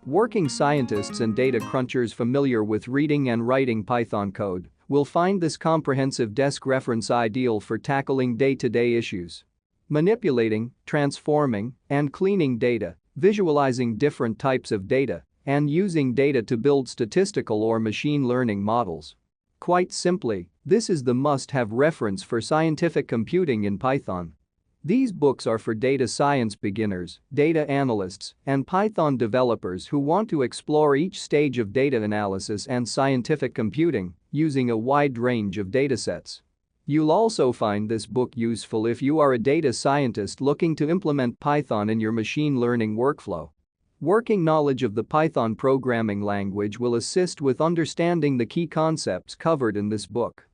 Working scientists and data crunchers familiar with reading and writing Python code will find this comprehensive desk reference ideal for tackling day-to-day issues. Manipulating, transforming, and cleaning data, visualizing different types of data, and using data to build statistical or machine learning models. Quite simply, this is the must-have reference for scientific computing in Python. These books are for data science beginners, data analysts, and Python developers who want to explore each stage of data analysis and scientific computing using a wide range of datasets. You'll also find this book useful if you are a data scientist looking to implement Python in your machine learning workflow. Working knowledge of the Python programming language will assist with understanding the key concepts covered in this book.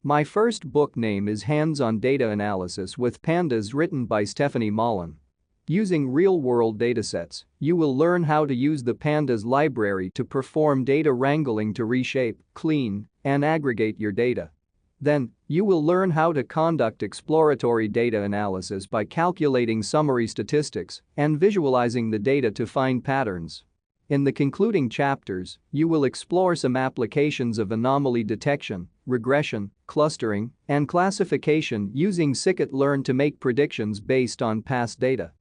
My first book name is Hands-on Data Analysis with Pandas, written by Stephanie Mullen. Using real-world datasets, you will learn how to use the Pandas library to perform data wrangling to reshape, clean, and aggregate your data. Then, you will learn how to conduct exploratory data analysis by calculating summary statistics and visualizing the data to find patterns. In the concluding chapters, you will explore some applications of anomaly detection, regression, clustering, and classification using scikit-learn to make predictions based on past data.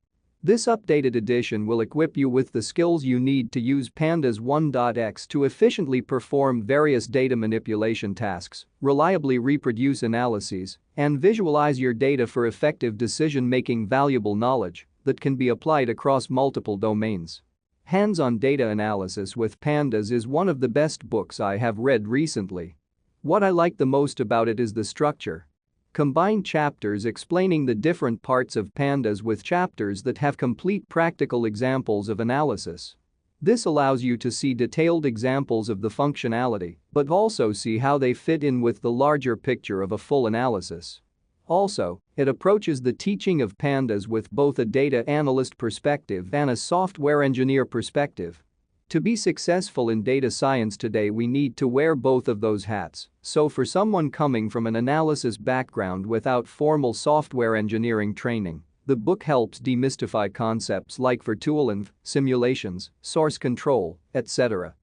This updated edition will equip you with the skills you need to use Pandas 1.x to efficiently perform various data manipulation tasks, reliably reproduce analyses, and visualize your data for effective decision-making. Valuable knowledge that can be applied across multiple domains. Hands-on Data Analysis with Pandas is one of the best books I have read recently. What I like the most about it is the structure. Combine chapters explaining the different parts of Pandas with chapters that have complete practical examples of analysis. This allows you to see detailed examples of the functionality, but also see how they fit in with the larger picture of a full analysis. Also, it approaches the teaching of Pandas with both a data analyst perspective and a software engineer perspective. To be successful in data science today, we need to wear both of those hats, so for someone coming from an analysis background without formal software engineering training, the book helps demystify concepts like virtualenv, simulations, source control, etc.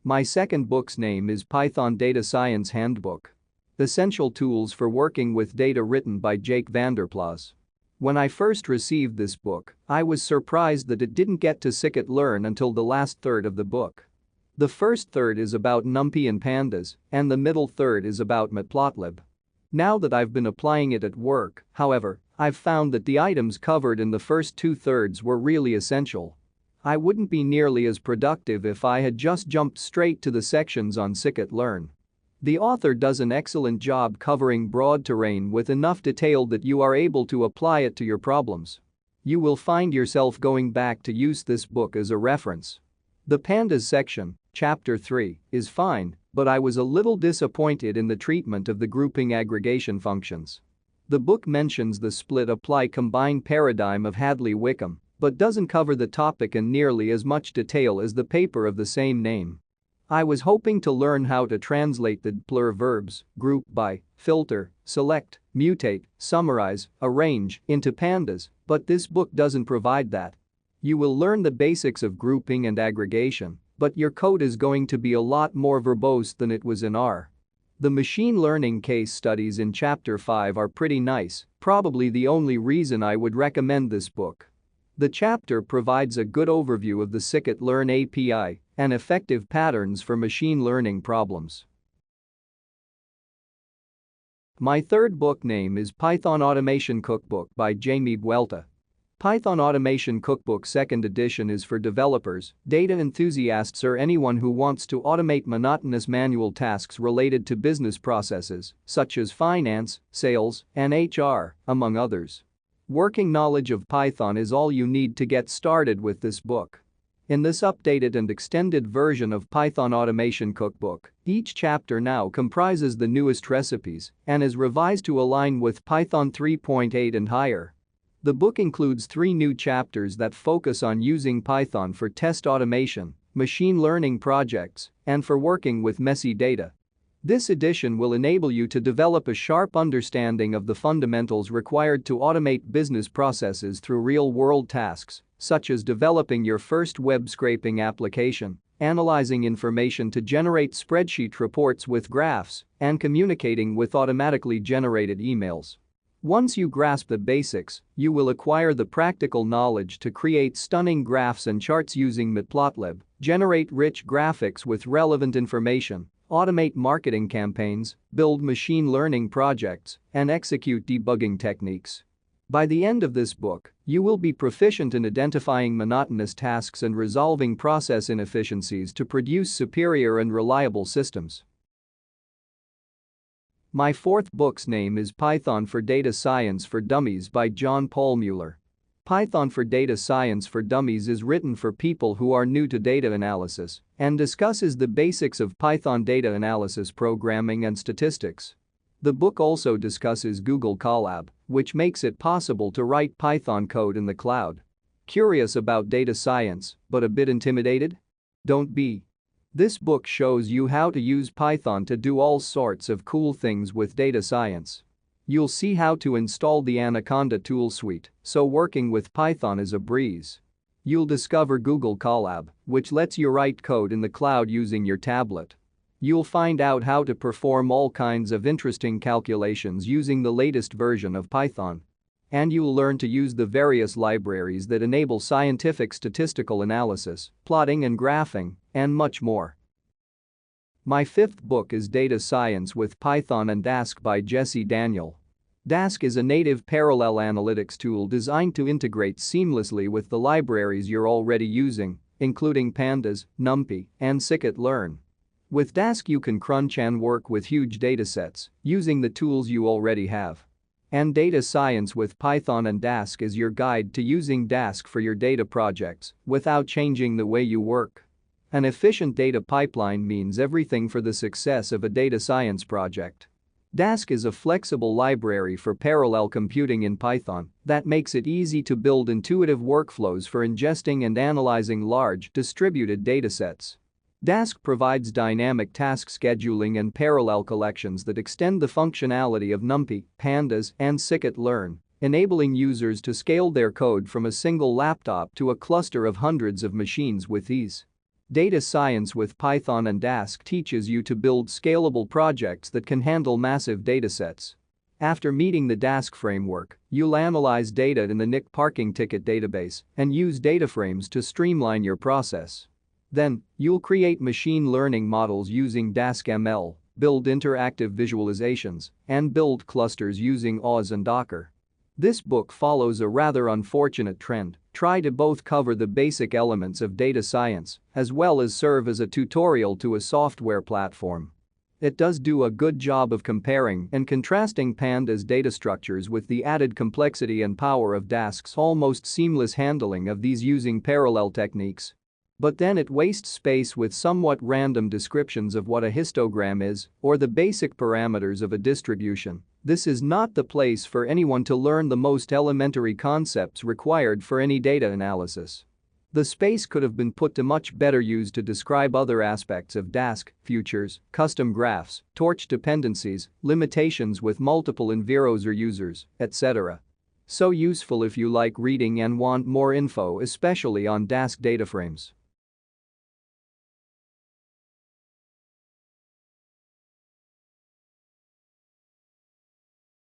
My second book's name is Python Data Science Handbook. Essential Tools for Working with Data, written by Jake Vanderplas. When I first received this book, I was surprised that it didn't get to scikit-learn until the last third of the book. The first third is about NumPy and Pandas, and the middle third is about matplotlib. Now that I've been applying it at work, however, I've found that the items covered in the first two-thirds were really essential. I wouldn't be nearly as productive if I had just jumped straight to the sections on scikit-learn. The author does an excellent job covering broad terrain with enough detail that you are able to apply it to your problems. You will find yourself going back to use this book as a reference. The Pandas section, Chapter 3, is fine, but I was a little disappointed in the treatment of the grouping aggregation functions. The book mentions the split-apply combine paradigm of Hadley-Wickham, but doesn't cover the topic in nearly as much detail as the paper of the same name. I was hoping to learn how to translate the plur verbs, group by, filter, select, mutate, summarize, arrange into Pandas, but this book doesn't provide that. You will learn the basics of grouping and aggregation, but your code is going to be a lot more verbose than it was in R. The machine learning case studies in Chapter 5 are pretty nice, probably the only reason I would recommend this book. The chapter provides a good overview of the scikit-learn API and effective patterns for machine learning problems. My third book name is Python Automation Cookbook by Jamie Buelta. Python Automation Cookbook 2nd edition is for developers, data enthusiasts, or anyone who wants to automate monotonous manual tasks related to business processes, such as finance, sales, and HR, among others. Working knowledge of Python is all you need to get started with this book. In this updated and extended version of Python Automation Cookbook, each chapter now comprises the newest recipes and is revised to align with Python 3.8 and higher. The book includes 3 new chapters that focus on using Python for test automation, machine learning projects, and for working with messy data. This edition will enable you to develop a sharp understanding of the fundamentals required to automate business processes through real-world tasks such as developing your first web scraping application, analyzing information to generate spreadsheet reports with graphs, and communicating with automatically generated emails. Once you grasp the basics, you will acquire the practical knowledge to create stunning graphs and charts using Matplotlib, generate rich graphics with relevant information, automate marketing campaigns, build machine learning projects, and execute debugging techniques. By the end of this book, you will be proficient in identifying monotonous tasks and resolving process inefficiencies to produce superior and reliable systems. My fourth book's name is Python for Data Science for Dummies by John Paul Mueller. Python for Data Science for Dummies is written for people who are new to data analysis and discusses the basics of Python data analysis programming and statistics. The book also discusses Google Colab, which makes it possible to write Python code in the cloud. Curious about data science, but a bit intimidated? Don't be. This book shows you how to use Python to do all sorts of cool things with data science. You'll see how to install the Anaconda tool suite, so working with Python is a breeze. You'll discover Google Colab, which lets you write code in the cloud using your tablet. You'll find out how to perform all kinds of interesting calculations using the latest version of Python. And you'll learn to use the various libraries that enable scientific statistical analysis, plotting and graphing, and much more. My fifth book is Data Science with Python and Dask by Jesse Daniel. Dask is a native parallel analytics tool designed to integrate seamlessly with the libraries you're already using, including Pandas, NumPy, and scikit-learn. With Dask you can crunch and work with huge datasets using the tools you already have. And Data Science with Python and Dask is your guide to using Dask for your data projects without changing the way you work. An efficient data pipeline means everything for the success of a data science project. Dask is a flexible library for parallel computing in Python that makes it easy to build intuitive workflows for ingesting and analyzing large, distributed datasets. Dask provides dynamic task scheduling and parallel collections that extend the functionality of NumPy, Pandas, and scikit-learn, enabling users to scale their code from a single laptop to a cluster of hundreds of machines with ease. Data Science with Python and Dask teaches you to build scalable projects that can handle massive datasets. After meeting the Dask framework, you'll analyze data in the NIC parking ticket database and use data frames to streamline your process. Then, you'll create machine learning models using Dask ML, build interactive visualizations, and build clusters using Oz and Docker. This book follows a rather unfortunate trend: try to both cover the basic elements of data science as well as serve as a tutorial to a software platform. It does do a good job of comparing and contrasting Pandas data structures with the added complexity and power of Dask's almost seamless handling of these using parallel techniques. But then it wastes space with somewhat random descriptions of what a histogram is or the basic parameters of a distribution. This is not the place for anyone to learn the most elementary concepts required for any data analysis. The space could have been put to much better use to describe other aspects of Dask, features, custom graphs, torch dependencies, limitations with multiple enviros or users, etc. So useful if you like reading and want more info, especially on Dask data frames.